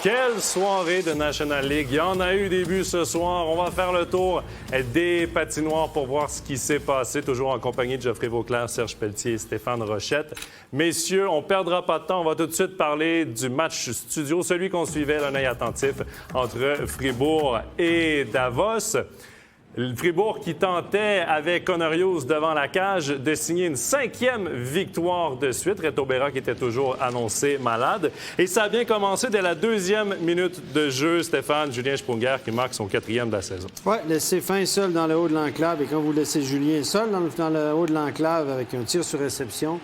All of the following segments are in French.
Quelle soirée de National League. Il y en a eu des buts ce soir. On va faire le tour des patinoires pour voir ce qui s'est passé. Toujours en compagnie de Geoffrey Vauclair, Serge Pelletier et Stéphane Rochette. Messieurs, on ne perdra pas de temps. On va tout de suite parler du match studio, celui qu'on suivait d'un œil attentif entre Fribourg et Davos. Le Fribourg qui tentait, avec Conorius devant la cage, de signer une 5e victoire de suite. Reto Berra qui était toujours annoncé malade. Et ça a bien commencé dès la 2e minute de jeu. Stéphane, Julien Sprunger qui marque son 4e de la saison. Oui, laissez fin seul dans le haut de l'enclave. Et quand vous laissez Julien seul dans le haut de l'enclave avec un tir sur réception,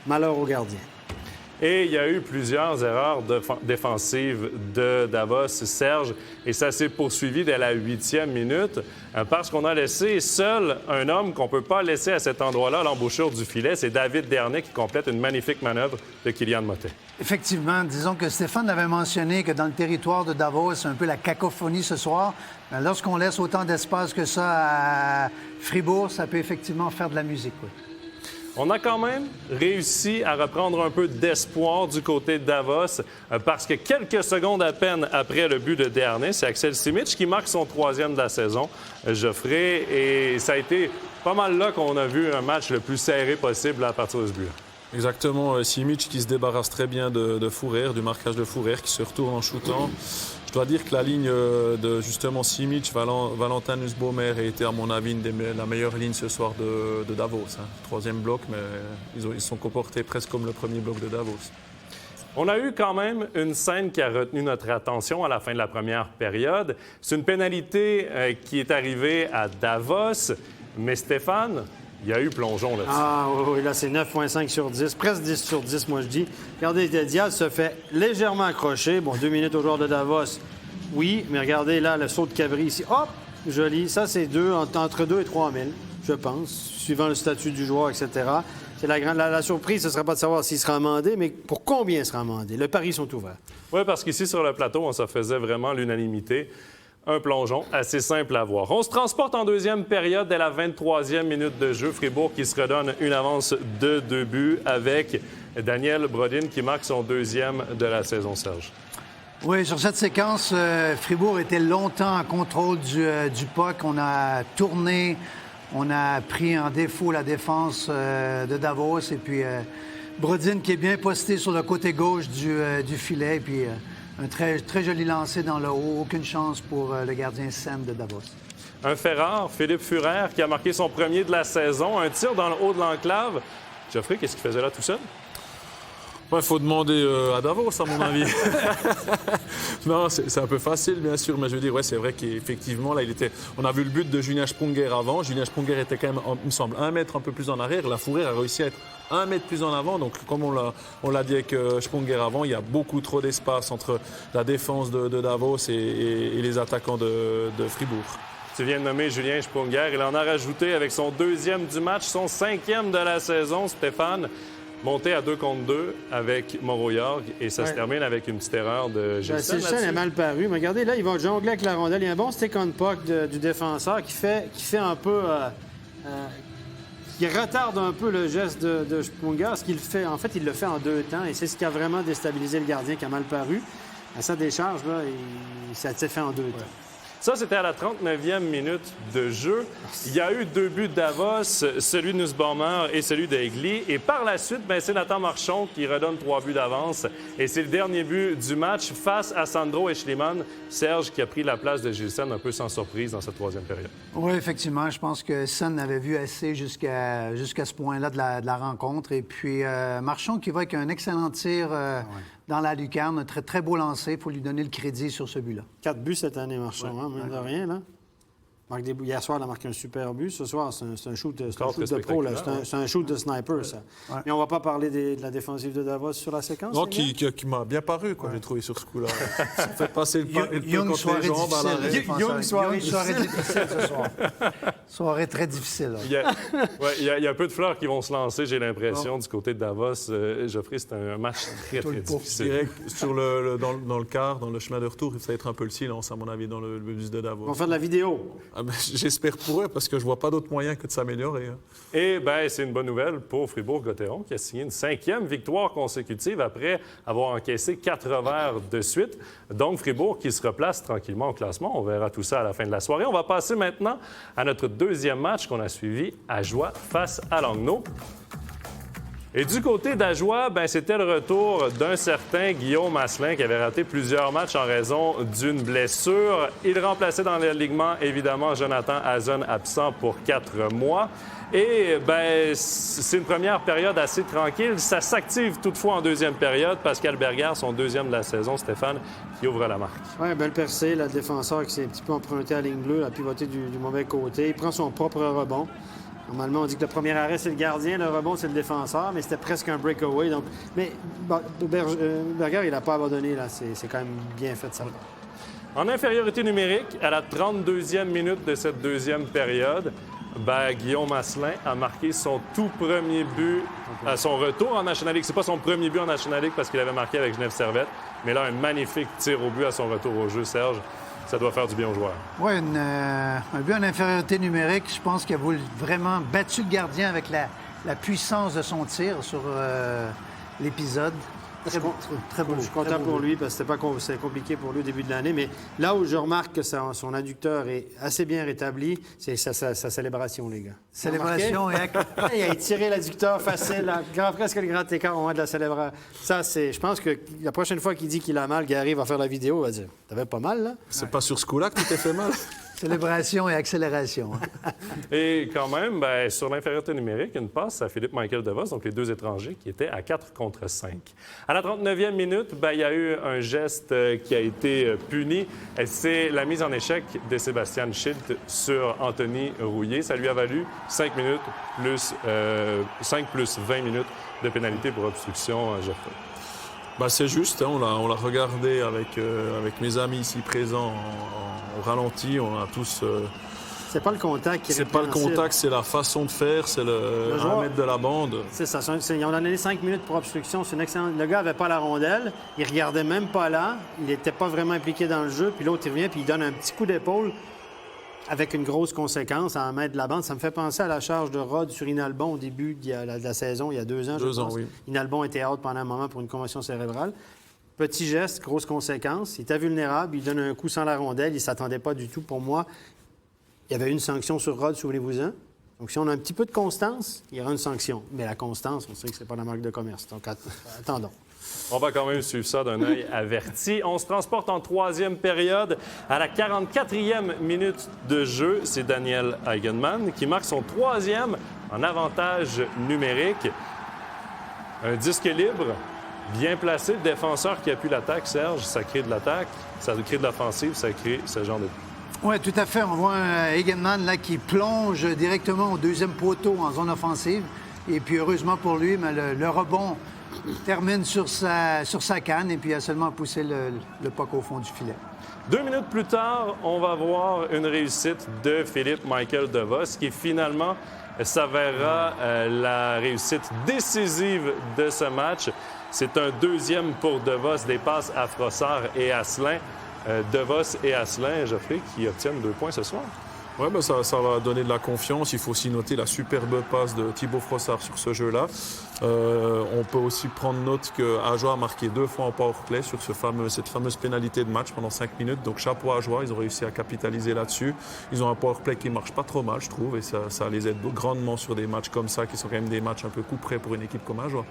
malheur au gardien. Et il y a eu plusieurs erreurs défensives de Davos, Serge, et ça s'est poursuivi dès la 8e minute parce qu'on a laissé seul un homme qu'on ne peut pas laisser à cet endroit-là, à l'embouchure du filet. C'est David Dernay qui complète une magnifique manœuvre de Kylian Motet. Effectivement, disons que Stéphane avait mentionné que dans le territoire de Davos, c'est un peu la cacophonie ce soir. Lorsqu'on laisse autant d'espace que ça à Fribourg, ça peut effectivement faire de la musique, oui. On a quand même réussi à reprendre un peu d'espoir du côté de Davos parce que quelques secondes à peine après le but de Dernay, c'est Axel Simic qui marque son 3e de la saison, Geoffrey. Et ça a été pas mal là qu'on a vu un match le plus serré possible à partir de ce but-là. Exactement. Simic qui se débarrasse très bien de Fourer, du marquage de Fourer, qui se retourne en shootant. Je dois dire que la ligne de justement Simic, Valentin Nussbaumer a été à mon avis la meilleure ligne ce soir de Davos. Hein. 3e bloc, mais ils sont comportés presque comme le premier bloc de Davos. On a eu quand même une scène qui a retenu notre attention à la fin de la première période. C'est une pénalité qui est arrivée à Davos, mais Stéphane, il y a eu plongeon là-dessus. Ah oui, là, c'est 9,5 sur 10, presque 10 sur 10, moi, je dis. Regardez, Diaz se fait légèrement accrocher. Bon, 2 minutes au joueur de Davos, oui, mais regardez là, le saut de Cabri ici. Hop, joli. Ça, c'est entre 2 et 3 000, je pense, suivant le statut du joueur, etc. C'est la surprise, ce ne serait pas de savoir s'il sera amendé, mais pour combien il sera amendé. Les paris sont ouverts. Oui, parce qu'ici, sur le plateau, ça faisait vraiment l'unanimité. Un plongeon assez simple à voir. On se transporte en 2e période dès la 23e minute de jeu. Fribourg qui se redonne une avance de 2 buts avec Daniel Brodin qui marque son 2e de la saison, Serge. Oui, sur cette séquence, Fribourg était longtemps en contrôle du puck. On a tourné, on a pris en défaut la défense de Davos et puis Brodin qui est bien posté sur le côté gauche du filet. Et puis un très, très joli lancé dans le haut. Aucune chance pour le gardien Sen de Davos. Un fait rare, Philippe Furer, qui a marqué son 1er de la saison. Un tir dans le haut de l'enclave. Geoffrey, qu'est-ce qu'il faisait là tout seul? Il faut demander à Davos, à mon avis. Non, c'est un peu facile, bien sûr, mais je veux dire, ouais, c'est vrai qu'effectivement, là, on a vu le but de Julien Sprunger avant. Julien Sprunger était quand même, il me semble, 1 mètre un peu plus en arrière. La Fourer a réussi à être 1 mètre plus en avant. Donc, comme on l'a dit avec Sprunger avant, il y a beaucoup trop d'espace entre la défense de Davos et les attaquants de Fribourg. Tu viens de nommer Julien Sprunger. Il en a rajouté avec son 2e du match, son 5e de la saison, Stéphane. Monté à 2 contre 2 avec Mauro Jorg et ça se termine avec une petite erreur de Gilson. Gilson est mal paru, mais regardez, là, il va jongler avec la rondelle. Il y a un bon stick on puck du défenseur qui fait un peu... qui retarde un peu le geste de Sprunger. Ce qu'il fait, en fait, il le fait en 2 temps et c'est ce qui a vraiment déstabilisé le gardien qui a mal paru. À sa décharge, là, ça s'est fait en 2 temps. Ça, c'était à la 39e minute de jeu. Il y a eu 2 buts de Davos, celui de Nussbaumer et celui d'Egli. Et par la suite, c'est Nathan Marchand qui redonne 3 buts d'avance. Et c'est le dernier but du match face à Sandro Eschliman. Serge qui a pris la place de Gilson un peu sans surprise dans cette 3e période. Oui, effectivement. Je pense que Sen avait vu assez jusqu'à ce point-là de la rencontre. Et puis, Marchand qui va avec un excellent tir dans la lucarne. Un très, très beau lancer. Il faut lui donner le crédit sur ce but-là. 4 buts cette année, Marchand, même de rien, là. Hier soir, il a marqué un super but. Ce soir, c'est un shoot de pro. C'est un shoot de sniper, ça. Ouais. Mais on ne va pas parler de la défensive de Davos sur la séquence? Non, qui m'a bien paru, j'ai trouvé sur ce coup-là. Ça fait passer le pas contre les jambes à l'arrêt. Young, soirée difficile ce soir. Soirée très difficile. Il y a peu de fleurs qui vont se lancer, j'ai l'impression, du côté de Davos. Geoffrey, c'est un match très, très difficile. Je dirais que dans le quart, dans le chemin de retour, ça va être un peu le silence, à mon avis, dans le bus de Davos. On va faire de la vidéo. Ah, ben, j'espère pour eux, parce que je vois pas d'autre moyen que de s'améliorer. Hein. Et bien, c'est une bonne nouvelle pour Fribourg-Gotteron qui a signé une 5e victoire consécutive après avoir encaissé 4 revers de suite. Donc, Fribourg qui se replace tranquillement au classement. On verra tout ça à la fin de la soirée. On va passer maintenant à notre deuxième match qu'on a suivi, Ajoie face à Langnau. Et du côté d'Ajoie, ben, c'était le retour d'un certain Guillaume Asselin qui avait raté plusieurs matchs en raison d'une blessure. Il remplaçait dans l'alignement, évidemment, Jonathan Hazon, absent pour 4 mois. Et ben, c'est une première période assez tranquille. Ça s'active toutefois en deuxième période. Pascal Berger, son deuxième de la saison, Stéphane, qui ouvre la marque. Oui, belle percée. Le défenseur qui s'est un petit peu emprunté à la ligne bleue, a pivoté du mauvais côté. Il prend son propre rebond. Normalement, on dit que le premier arrêt, c'est le gardien, le rebond, c'est le défenseur, mais c'était presque un breakaway. Donc... Mais Berger, il n'a pas abandonné. Là. C'est quand même bien fait, ça. En infériorité numérique, à la 32e minute de cette deuxième période, ben, Guillaume Asselin a marqué son tout premier but à son retour en National League. C'est pas son premier but en National League parce qu'il avait marqué avec Genève Servette, mais là, un magnifique tir au but à son retour au jeu, Serge. Ça doit faire du bien aux joueurs. Oui, un but en infériorité numérique. Je pense qu'il a vraiment battu le gardien avec la puissance de son tir sur l'épisode. Très beau. Je suis content pour lui parce que c'était compliqué pour lui au début de l'année. Mais là où je remarque que son adducteur est assez bien rétabli, c'est sa célébration, les gars. Célébration et Il a tiré l'adducteur facile, presque le grand écart au moment de la célébration. Ça, je pense que la prochaine fois qu'il dit qu'il a mal, Gary va faire la vidéo, il va dire « T'avais pas mal, là? » C'est pas sur ce coup-là que tu t'es fait mal. Célébration et accélération. Et quand même, ben, sur l'infériorité numérique, une passe à Philippe Michael DeVos, donc les deux étrangers, qui étaient à 4 contre 5. À la 39e minute, ben, il y a eu un geste qui a été puni. C'est la mise en échec de Sébastien Schilt sur Anthony Rouillé. Ça lui a valu 5 minutes plus 5 plus 20 minutes de pénalité pour obstruction, Geoffrey. Ben, c'est juste, hein, on l'a regardé avec mes amis ici présents au ralenti. On a tous... C'est pas le contact qui est C'est pas le contact, c'est la façon de faire, c'est le 1 mètre de la bande. C'est ça. On a donné 5 minutes pour obstruction. C'est une excellente... Le gars n'avait pas la rondelle. Il regardait même pas là. Il n'était pas vraiment impliqué dans le jeu. Puis l'autre, il revient puis il donne un petit coup d'épaule avec une grosse conséquence à 1 mètre de la bande. Ça me fait penser à la charge de Rod sur Inalbon au début de la saison, il y a 2 ans, je pense. 2 ans, oui. Inalbon était out pendant un moment pour une commotion cérébrale. Petit geste, grosse conséquence. Il était vulnérable. Il donne un coup sans la rondelle. Il ne s'attendait pas du tout. Pour moi, il y avait une sanction sur Rod, souvenez-vous-en. Donc, si on a un petit peu de constance, il y aura une sanction. Mais la constance, on sait que ce n'est pas la marque de commerce. Donc, attendons. On va quand même suivre ça d'un œil averti. On se transporte en 3e période. À la 44e minute de jeu, c'est Daniel Eigenmann qui marque son 3e en avantage numérique. Un disque libre, bien placé. Le défenseur qui appuie l'attaque, Serge, ça crée de l'attaque, ça crée de l'offensive, ça crée ce genre de... Oui, tout à fait. On voit un Eigenmann là, qui plonge directement au 2e poteau en zone offensive. Et puis, heureusement pour lui, mais le rebond termine sur sa canne et puis il a seulement poussé le puck au fond du filet. 2 minutes plus tard, on va voir une réussite de Philippe Michael DeVos qui finalement s'avérera la réussite décisive de ce match. C'est un 2e pour DeVos, des passes à Frossard et Asselin. DeVos et Asselin, Geoffrey, qui obtiennent 2 points ce soir. Oui, ben ça va donner de la confiance. Il faut aussi noter la superbe passe de Thibaut Frossard sur ce jeu-là. On peut aussi prendre note qu'Ajoie a marqué 2 fois en powerplay sur cette fameuse pénalité de match pendant 5 minutes. Donc chapeau à Ajoie, ils ont réussi à capitaliser là-dessus. Ils ont un powerplay qui ne marche pas trop mal, je trouve, et ça les aide grandement sur des matchs comme ça, qui sont quand même des matchs un peu coup près pour une équipe comme Ajoie.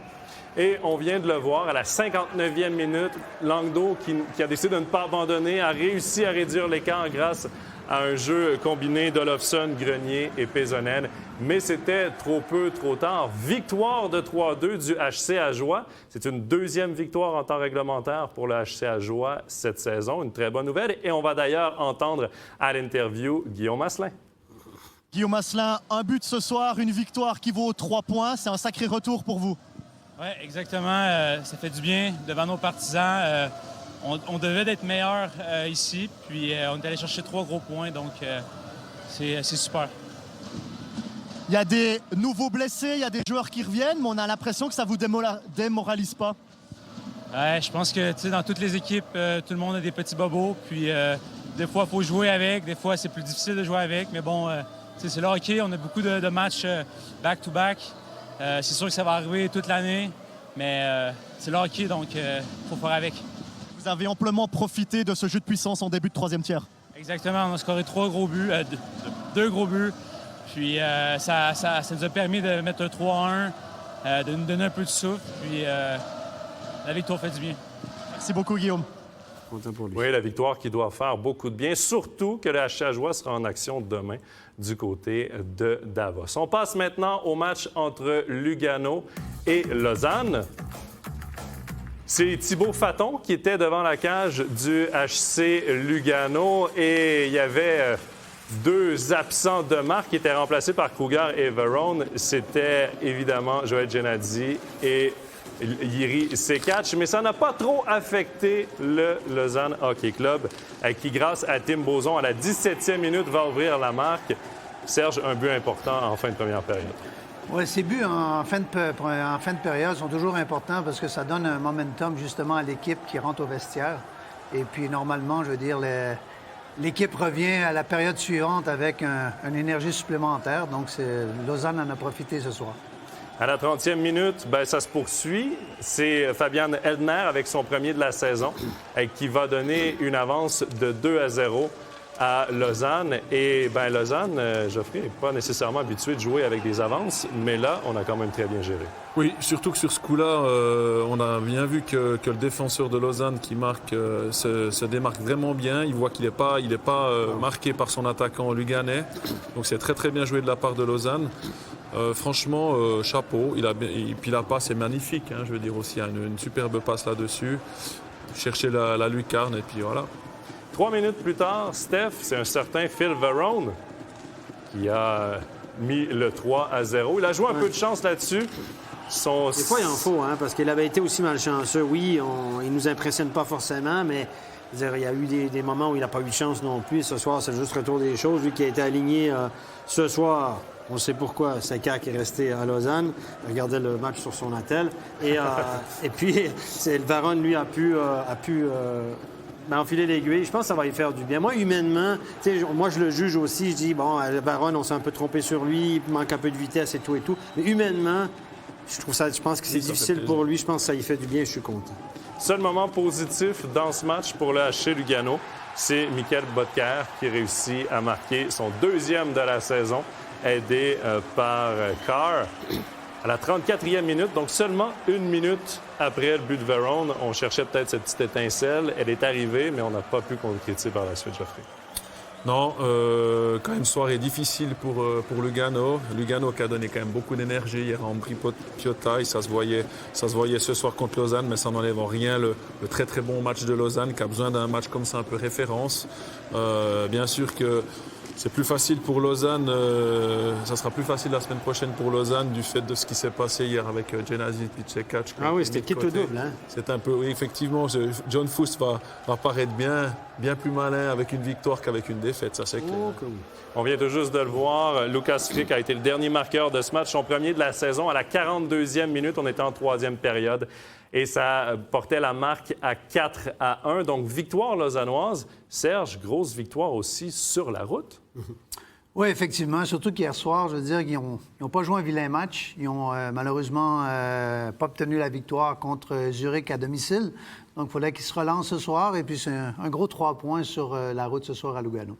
Et on vient de le voir, à la 59e minute, Langnau, qui a décidé de ne pas abandonner, a réussi à réduire l'écart grâce à un jeu combiné d'Olofsson, Grenier et Pézonen. Mais c'était trop peu, trop tard. Victoire de 3-2 du HC Ajoie. C'est une 2e victoire en temps réglementaire pour le HC Ajoie cette saison. Une très bonne nouvelle. Et on va d'ailleurs entendre à l'interview Guillaume Asselin. Guillaume Asselin, un but ce soir, une victoire qui vaut 3 points. C'est un sacré retour pour vous. Oui, exactement. Ça fait du bien devant nos partisans. On devait d'être meilleurs ici, puis on est allé chercher 3 gros points, donc c'est super. Il y a des nouveaux blessés, il y a des joueurs qui reviennent, mais on a l'impression que ça ne vous démoralise pas. Ouais, je pense que dans toutes les équipes, tout le monde a des petits bobos, puis Des fois, il faut jouer avec. Des fois, c'est plus difficile de jouer avec. Mais bon, c'est le hockey. On a beaucoup de matchs back-to-back. C'est sûr que ça va arriver toute l'année. Mais c'est le hockey, donc il faut faire avec. Vous avez amplement profité de ce jeu de puissance en début de troisième tiers. Exactement. On a scoré 3 gros buts, 2 gros buts. Puis ça nous a permis de mettre un 3-1, de nous donner un peu de souffle. Puis la victoire fait du bien. Merci beaucoup, Guillaume. Content pour lui. Oui, la victoire qui doit faire beaucoup de bien, surtout que la Chageois sera en action demain du côté de Davos. On passe maintenant au match entre Lugano et Lausanne. C'est Thibaut Faton qui était devant la cage du HC Lugano et il y avait 2 absents de marque qui étaient remplacés par Kruger et Verone. C'était évidemment Joël Genadzi et Jiri Sekac, mais ça n'a pas trop affecté le Lausanne Hockey Club qui, grâce à Tim Bozon, à la 17e minute, va ouvrir la marque. Serge, un but important en fin de première période. Oui, ces buts en fin de période sont toujours importants parce que ça donne un momentum justement à l'équipe qui rentre au vestiaire. Et puis normalement, je veux dire, l'équipe revient à la période suivante avec une énergie supplémentaire. Donc Lausanne en a profité ce soir. À la 30e minute, ça se poursuit. C'est Fabian Eldner avec son premier de la saison qui va donner une avance de 2-0 à Lausanne. Et Lausanne, Geoffrey, n'est pas nécessairement habitué de jouer avec des avances, mais là, on a quand même très bien géré. Oui, surtout que sur ce coup-là, on a bien vu que le défenseur de Lausanne qui marque se démarque vraiment bien. Il voit qu'il n'est pas marqué par son attaquant luganais. Donc c'est très très bien joué de la part de Lausanne. Franchement, chapeau. Et puis la passe est magnifique. Je veux dire aussi, il y a une superbe passe là-dessus. Chercher la lucarne et puis voilà. 3 minutes plus tard, Steph, c'est un certain Phil Verone qui a mis le 3-0. Il a joué un peu de chance là-dessus. Des fois, il en faut, parce qu'il avait été aussi malchanceux. Oui, il nous impressionne pas forcément, mais il y a eu des moments où il n'a pas eu de chance non plus. Ce soir, c'est juste retour des choses. Lui qui a été aligné ce soir, on sait pourquoi. Sekac est resté à Lausanne. Il regardait le match sur son attel. Et puis, Verone, lui, a pu enfiler l'aiguille. Je pense que ça va lui faire du bien. Moi, humainement, moi, je le juge aussi. Je dis, Verone, on s'est un peu trompé sur lui. Il manque un peu de vitesse et tout. Mais humainement, je pense que c'est difficile pour lui. Je pense que ça lui fait du bien. Je suis content. Seul moment positif dans ce match pour le HC Lugano, c'est Michael Bodker qui réussit à marquer son 2e de la saison, aidé par Carr. À la 34e minute, donc seulement 1 minute après le but de Verone, on cherchait peut-être cette petite étincelle. Elle est arrivée, mais on n'a pas pu concrétiser par la suite, Geoffrey. Non, quand même soirée difficile pour Lugano. Lugano qui a donné quand même beaucoup d'énergie. Il a rempli Piotta, ça se voyait ce soir contre Lausanne, mais ça n'enlève en rien le très très bon match de Lausanne qui a besoin d'un match comme ça un peu référence. Bien sûr que c'est plus facile pour Lausanne, ça sera plus facile la semaine prochaine pour Lausanne du fait de ce qui s'est passé hier avec Genadzi et Sekac. Ah oui, c'était kit au double. C'est un peu, oui, effectivement, John Foust va paraître bien plus malin avec une victoire qu'avec une défaite, ça c'est clair. Oh, cool. On vient tout juste de le voir. Lucas Frick a été le dernier marqueur de ce match, son premier de la saison. À la 42e minute, on était en 3e période. Et ça portait la marque à 4-1. Donc, victoire lausannoise. Serge, grosse victoire aussi sur la route. Oui, effectivement. Surtout qu'hier soir, je veux dire, ils n'ont pas joué un vilain match. Ils ont malheureusement pas obtenu la victoire contre Zurich à domicile. Donc, il fallait qu'ils se relancent ce soir. Et puis, c'est un gros 3 points sur la route ce soir à Lugano.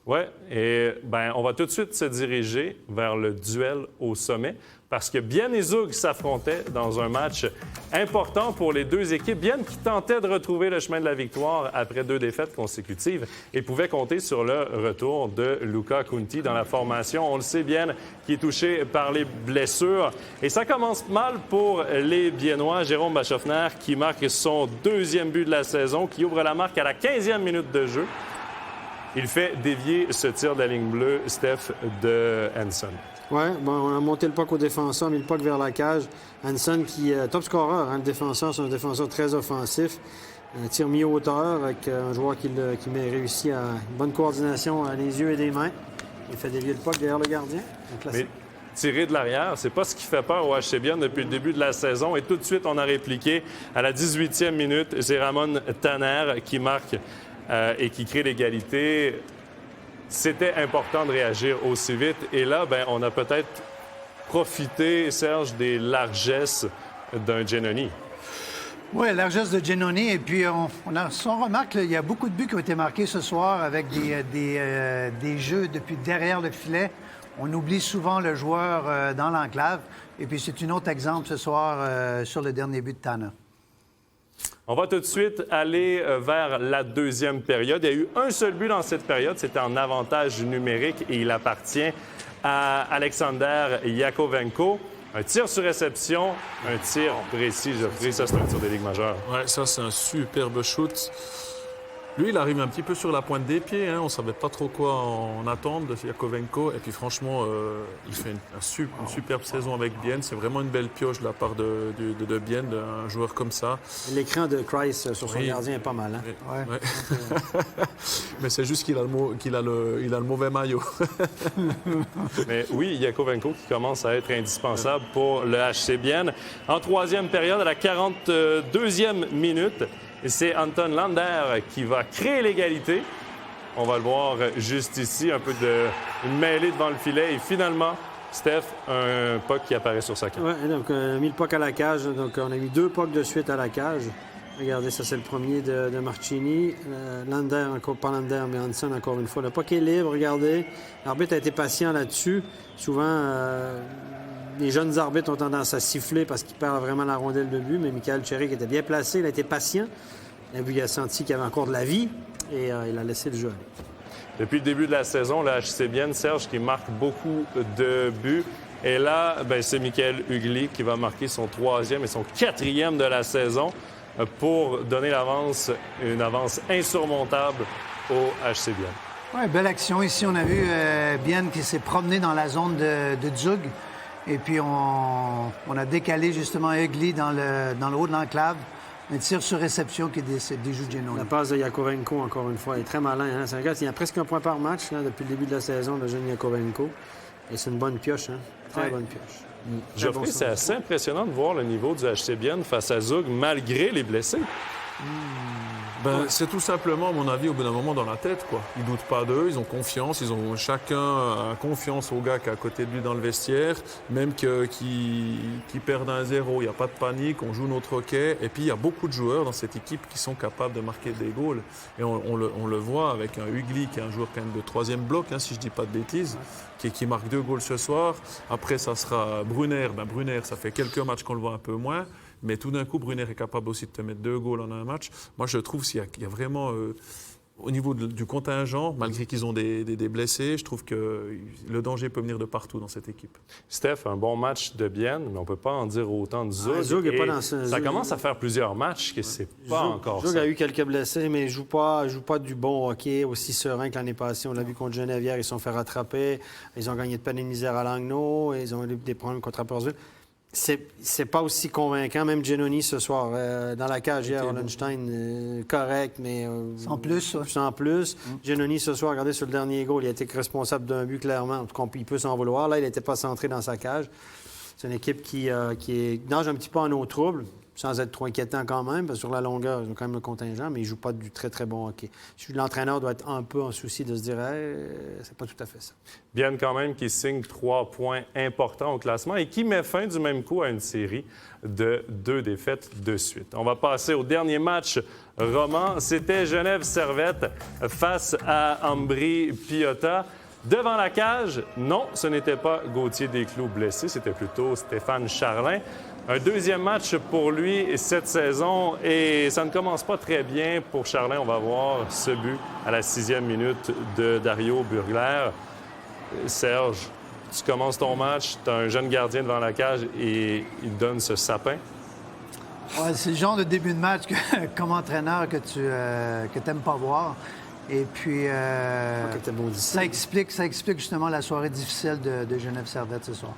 Oui, et on va tout de suite se diriger vers le duel au sommet parce que Bien et Zug s'affrontaient dans un match important pour les deux équipes. Bien qui tentait de retrouver le chemin de la victoire après 2 défaites consécutives et pouvait compter sur le retour de Luca Kunti dans la formation. On le sait, Bien qui est touché par les blessures. Et ça commence mal pour les Biennois. Jérôme Bachhoffner qui marque son 2e but de la saison, qui ouvre la marque à la 15e minute de jeu. Il fait dévier ce tir de la ligne bleue, Steph, de Hanson. Oui, on a monté le puck au défenseur, mis le puck vers la cage. Hanson qui est top scoreur, le défenseur, c'est un défenseur très offensif. Un tir mis hauteur avec un joueur qui réussit à une bonne coordination des yeux et des mains. Il fait dévier le puck derrière le gardien. Mais tirer de l'arrière, c'est pas ce qui fait peur au HC Bienne depuis le début de la saison. Et tout de suite, on a répliqué à la 18e minute. C'est Ramon Tanner qui marque et qui crée l'égalité, c'était important de réagir aussi vite. Et là, ben, on a peut-être profité, Serge, des largesses d'un Giannoni. Oui, largesse de Giannoni. Et puis, on remarque qu'il y a beaucoup de buts qui ont été marqués ce soir avec des jeux depuis derrière le filet. On oublie souvent le joueur dans l'enclave. Et puis, c'est un autre exemple ce soir sur le dernier but de Tanner. On va tout de suite aller vers la deuxième période. Il y a eu un seul but dans cette période. C'était en avantage numérique et il appartient à Alexander Yakovenko. Un tir sur réception, un tir précis, Geoffrey. Ça, c'est un tir de Ligue majeure. Oui, ça, c'est un superbe shoot. Lui, il arrive un petit peu sur la pointe des pieds. Hein. On ne savait pas trop quoi en attendre de Yakovenko. Et puis, franchement, il fait une superbe saison avec Bienne. C'est vraiment une belle pioche de la part de Bienne, d'un joueur comme ça. L'écran de Christ sur son gardien est pas mal. Hein? Ouais. Mais c'est juste qu'il a le mauvais maillot. Mais oui, Yakovenko qui commence à être indispensable pour le HC Bienne. En troisième période, à la 42e minute, c'est Anton Lander qui va créer l'égalité. On va le voir juste ici, un peu une mêlée devant le filet. Et finalement, Steph, un puck qui apparaît sur sa cage. Oui, donc on a mis le puck à la cage. Donc on a mis 2 pucks de suite à la cage. Regardez, ça c'est le premier de Marchini. Lander, encore pas Lander, mais Hanson encore une fois. Le puck est libre, regardez. L'arbitre a été patient là-dessus. Souvent, les jeunes arbitres ont tendance à siffler parce qu'ils perdent vraiment la rondelle de but. Mais Michael Cherry était bien placé, il a été patient. Il a senti qu'il y avait encore de la vie et il a laissé le jeu aller. Depuis le début de la saison, le HC Bienne, Serge, qui marque beaucoup de buts. Et là, ben, c'est Michael Hugli qui va marquer son 3e et son 4e de la saison pour donner une avance insurmontable au HC Bienne. Oui, belle action. Ici, on a vu Bienne qui s'est promené dans la zone de Zug. Et puis, on a décalé justement Hugli dans le haut de l'enclave. Un tir sur réception qui déjoue Giannoni. La passe de Yakovenko, encore une fois, est très malin. Hein? C'est un gars qui a presque un point par match là, depuis le début de la saison, le jeune Yakovenko. Et c'est une bonne pioche, hein? Très bonne pioche. Geoffrey, c'est assez impressionnant de voir le niveau du HC Bienne face à Zug, malgré les blessés. Ben, c'est tout simplement, à mon avis, au bout d'un moment dans la tête, quoi. Ils doutent pas d'eux, ils ont confiance, ils ont chacun confiance au gars qui est à côté de lui dans le vestiaire, même qui perdent 1-0, il n'y a pas de panique, on joue notre hockey. Et puis il y a beaucoup de joueurs dans cette équipe qui sont capables de marquer des goals. Et on le voit avec un Hugli qui est un joueur quand même de 3e bloc, hein, si je dis pas de bêtises, qui marque 2 goals ce soir. Après, ça sera Brunner. Ben, Brunner, ça fait quelques matchs qu'on le voit un peu moins. Mais tout d'un coup, Brunner est capable aussi de te mettre 2 goals en un match. Moi, je trouve qu'il y a vraiment, au niveau du contingent, malgré qu'ils ont des blessés, je trouve que le danger peut venir de partout dans cette équipe. Steph, un bon match de Bienne, mais on ne peut pas en dire autant de Zug. Zug n'est pas dans ça commence à faire plusieurs matchs que c'est pas encore Zug ça. a eu quelques blessés, mais il ne joue pas du bon hockey aussi serein que l'année passée. On l'a vu contre Geneviève, ils se sont fait rattraper. Ils ont gagné de peine et de misère à Langnau. Ils ont eu des problèmes contre Rapperswil. C'est pas aussi convaincant. Même Giannoni ce soir, dans la cage hier, Hollenstein, correct, mais... Sans plus, ouais. Sans plus. Giannoni ce soir, regardez sur le dernier goal, il a été responsable d'un but, clairement. En tout cas, il peut s'en vouloir. Là, il n'était pas centré dans sa cage. C'est une équipe qui nage un petit peu en eau trouble, sans être trop inquiétant quand même, parce que sur la longueur, ils ont quand même le contingent, mais ils ne jouent pas du très, très bon hockey. L'entraîneur doit être un peu en souci de se dire c'est pas tout à fait ça. Bienne quand même qui signe 3 points importants au classement et qui met fin du même coup à une série de 2 défaites de suite. On va passer au dernier match roman. C'était Genève-Servette face à Ambry-Piotta. Devant la cage, non, ce n'était pas Gauthier Desclous blessé, c'était plutôt Stéphane Charlin. Un deuxième match pour lui cette saison et ça ne commence pas très bien pour Charlin. On va voir ce but à la 6e minute de Dario Burgler. Serge, tu commences ton match, tu as un jeune gardien devant la cage et il donne ce sapin. Ouais, c'est le genre de début de match comme entraîneur que tu n'aimes pas voir. Et puis, ça explique justement la soirée difficile de Genève-Servette ce soir.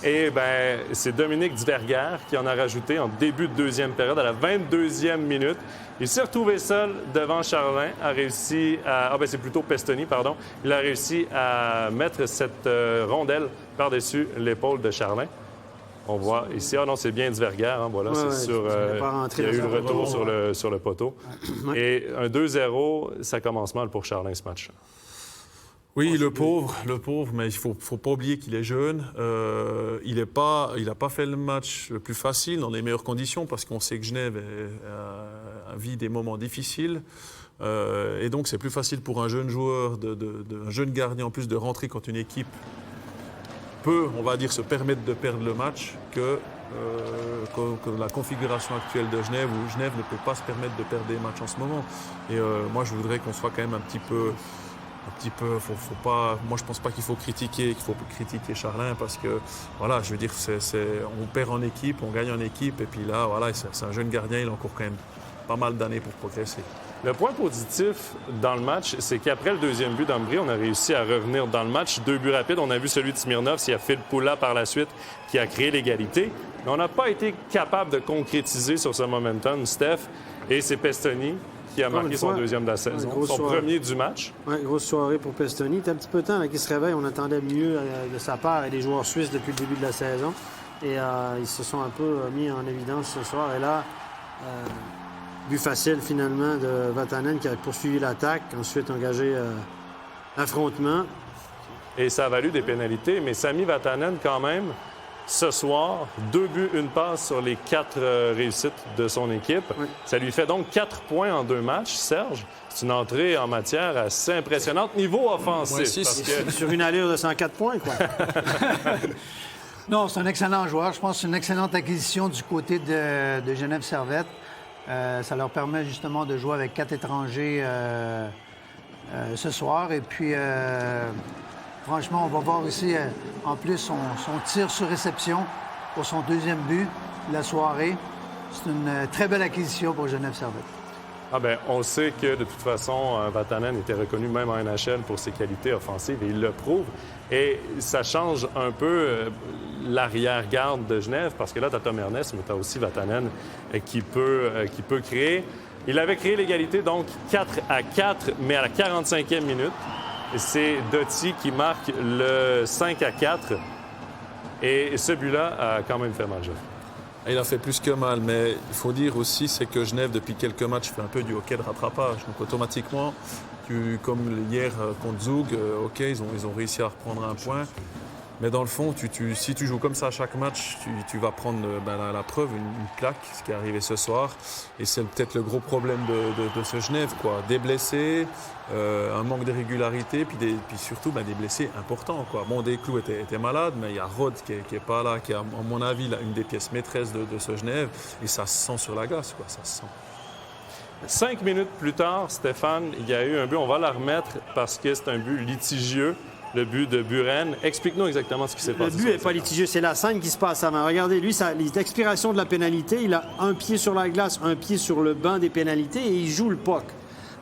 Et bien, c'est Dominique Diverguer qui en a rajouté en début de deuxième période, à la 22e minute. Il s'est retrouvé seul devant Charlin, a réussi à... Ah, bien, c'est plutôt Pestoni, pardon. Il a réussi à mettre cette rondelle par-dessus l'épaule de Charlin. On voit ici, ah non, c'est bien Zverger, hein, voilà, Ouais, c'est ouais, sûr. il n'est pas rentré Il y a dans eu sa le retour ronde. sur le poteau. Et un 2-0, ça commence mal pour Charlin, ce match. Oui, le pauvre, mais il faut pas oublier qu'il est jeune. Il a pas fait le match le plus facile, dans les meilleures conditions, parce qu'on sait que Genève vit des moments difficiles. Et donc, c'est plus facile pour un jeune joueur, un jeune gardien en plus, de rentrer quand une équipe peut, on va dire, se permettre de perdre le match que la configuration actuelle de Genève, où Genève ne peut pas se permettre de perdre des matchs en ce moment. Et moi, je voudrais qu'on soit quand même un petit peu, faut pas. Moi, je pense pas qu'il faut critiquer Charlin, parce que voilà, je veux dire, on perd en équipe, on gagne en équipe, et puis là, voilà, c'est un jeune gardien, il a encore quand même pas mal d'années pour progresser. Le point positif dans le match, c'est qu'après le deuxième but d'Ambry, on a réussi à revenir dans le match. 2 buts rapides. On a vu celui de Smirnov, il y a Phil Poula par la suite qui a créé l'égalité. Mais on n'a pas été capable de concrétiser sur ce momentum, Steph. Et c'est Pestoni qui a marqué son deuxième de la saison, son premier du match. Oui, grosse soirée pour Pestoni. Il y a un petit peu de temps qu'il se réveille. On attendait mieux de sa part et des joueurs suisses depuis le début de la saison. Et ils se sont un peu mis en évidence ce soir. Et là, but facile finalement de Vatanen qui a poursuivi l'attaque, ensuite engagé l'affrontement. Et ça a valu des pénalités. Mais Sami Vatanen, quand même, ce soir, 2 buts, 1 passe sur les 4 réussites de son équipe. Oui. Ça lui fait donc 4 points en 2 matchs, Serge. C'est une entrée en matière assez impressionnante. Niveau offensif. Ouais, parce que... Sur une allure de 104 points, quoi. Non, c'est un excellent joueur. Je pense que c'est une excellente acquisition du côté de Genève Servette. Ça leur permet justement de jouer avec 4 étrangers ce soir. Et puis, franchement, on va voir aussi, en plus, son tir sur réception pour son deuxième but de la soirée. C'est une très belle acquisition pour Genève Servette. Ah ben, on sait que de toute façon, Vatanen était reconnu même en NHL pour ses qualités offensives et il le prouve. Et ça change un peu l'arrière-garde de Genève parce que là, tu as Tom Ernest, mais tu as aussi Vatanen qui peut créer. Il avait créé l'égalité, donc 4-4, mais à la 45e minute. C'est Doty qui marque le 5-4. Et ce but-là a quand même fait mal, Jeff. Il a fait plus que mal, mais il faut dire aussi, c'est que Genève, depuis quelques matchs, fait un peu du hockey de rattrapage. Donc automatiquement, comme hier contre Zug, OK, ils ont réussi à reprendre un point. Mais dans le fond, si tu joues comme ça à chaque match, tu vas prendre la preuve, une claque, ce qui est arrivé ce soir. Et c'est peut-être le gros problème de ce Genève, quoi. Des blessés, un manque de régularité, puis surtout des blessés importants, quoi. Bon, Desclous était malade, mais il y a Rod qui est pas là, qui est, à mon avis, une des pièces maîtresses de ce Genève. Et ça se sent sur la glace, quoi. Ça se sent. 5 minutes plus tard, Stéphane, il y a eu un but. On va la remettre parce que c'est un but litigieux. Le but de Buren. Explique-nous exactement ce qui s'est passé. Le but n'est pas litigieux, c'est la scène qui se passe à main. Regardez, lui, l'expiration de la pénalité, il a un pied sur la glace, un pied sur le banc des pénalités et il joue le puck.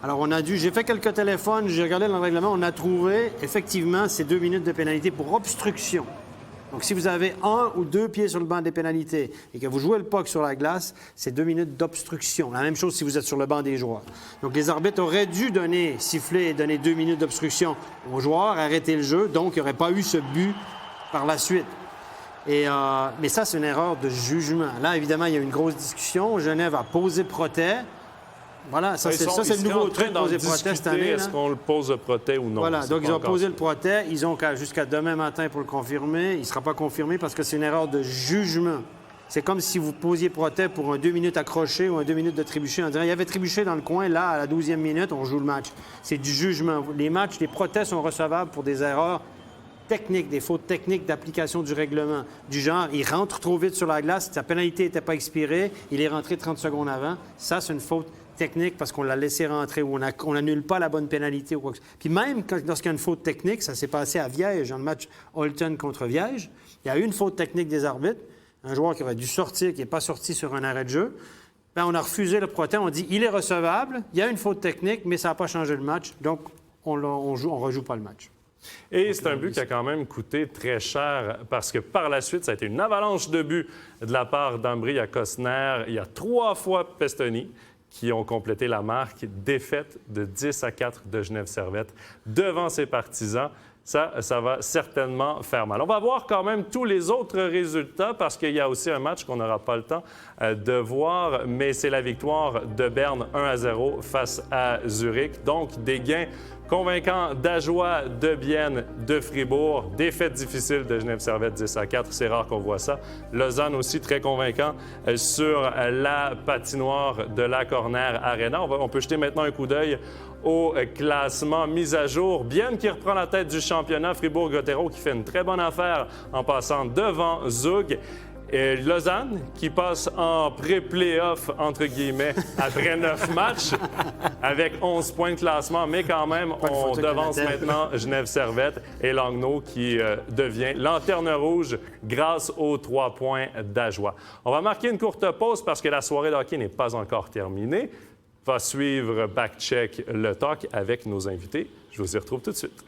Alors, j'ai fait quelques téléphones, j'ai regardé dans le règlement, on a trouvé, effectivement, ces 2 minutes de pénalité pour obstruction. Donc, si vous avez 1 ou 2 pieds sur le banc des pénalités et que vous jouez le puck sur la glace, c'est 2 minutes d'obstruction. La même chose si vous êtes sur le banc des joueurs. Donc, les arbitres auraient dû siffler et donner 2 minutes d'obstruction aux joueurs, arrêter le jeu. Donc, il n'y aurait pas eu ce but par la suite. Mais ça, c'est une erreur de jugement. Là, évidemment, il y a eu une grosse discussion. Genève a posé protêt. Voilà, ça, c'est le nouveau truc, poser protêt cette année. Est-ce qu'on le pose le protêt ou non? Voilà, donc ils ont posé le protêt. Ils ont jusqu'à demain matin pour le confirmer. Il ne sera pas confirmé parce que c'est une erreur de jugement. C'est comme si vous posiez protêt pour un 2 minutes accroché ou un 2 minutes de trébuché en disant il y avait trébuché dans le coin, là, à la 12e minute, on joue le match. C'est du jugement. Les protêts sont recevables pour des erreurs techniques, des fautes techniques d'application du règlement. Du genre, il rentre trop vite sur la glace, sa pénalité n'était pas expirée, il est rentré 30 secondes avant. Ça, c'est une faute technique parce qu'on l'a laissé rentrer ou on n'annule pas la bonne pénalité ou quoi que ce soit. Puis même lorsqu'il y a une faute technique, ça s'est passé à Viège, dans le match Holton contre Viège, il y a eu une faute technique des arbitres, un joueur qui aurait dû sortir, qui n'est pas sorti sur un arrêt de jeu. Bien, on a refusé le protêt, on dit il est recevable, il y a une faute technique, mais ça n'a pas changé le match, donc on rejoue pas le match. Et c'est un but qui a quand même coûté très cher parce que par la suite, ça a été une avalanche de buts de la part d'Ambry à Costner. Il y a 3 fois Pestoni qui ont complété la marque. Défaite de 10-4 de Genève Servette devant ses partisans. ça va certainement faire mal. On va voir quand même tous les autres résultats parce qu'il y a aussi un match qu'on n'aura pas le temps de voir, mais c'est la victoire de Berne 1-0 face à Zurich. Donc, des gains convaincants d'Ajoie, de Bienne, de Fribourg. Défaite difficile de Genève Servette 10-4. C'est rare qu'on voit ça. Lausanne aussi très convaincant sur la patinoire de la Corner Arena. On peut jeter maintenant un coup d'œil au classement mis à jour. Bienne qui reprend la tête du championnat. Fribourg-Gotteron qui fait une très bonne affaire en passant devant Zug. Et Lausanne qui passe en pré-playoff, entre guillemets, après 9 matchs, avec 11 points de classement, mais quand même, on devance maintenant Genève Servette et Langnau qui devient lanterne rouge grâce aux 3 points d'Ajoie. On va marquer une courte pause parce que la soirée de hockey n'est pas encore terminée. Va suivre Backcheck le talk avec nos invités. Je vous y retrouve tout de suite.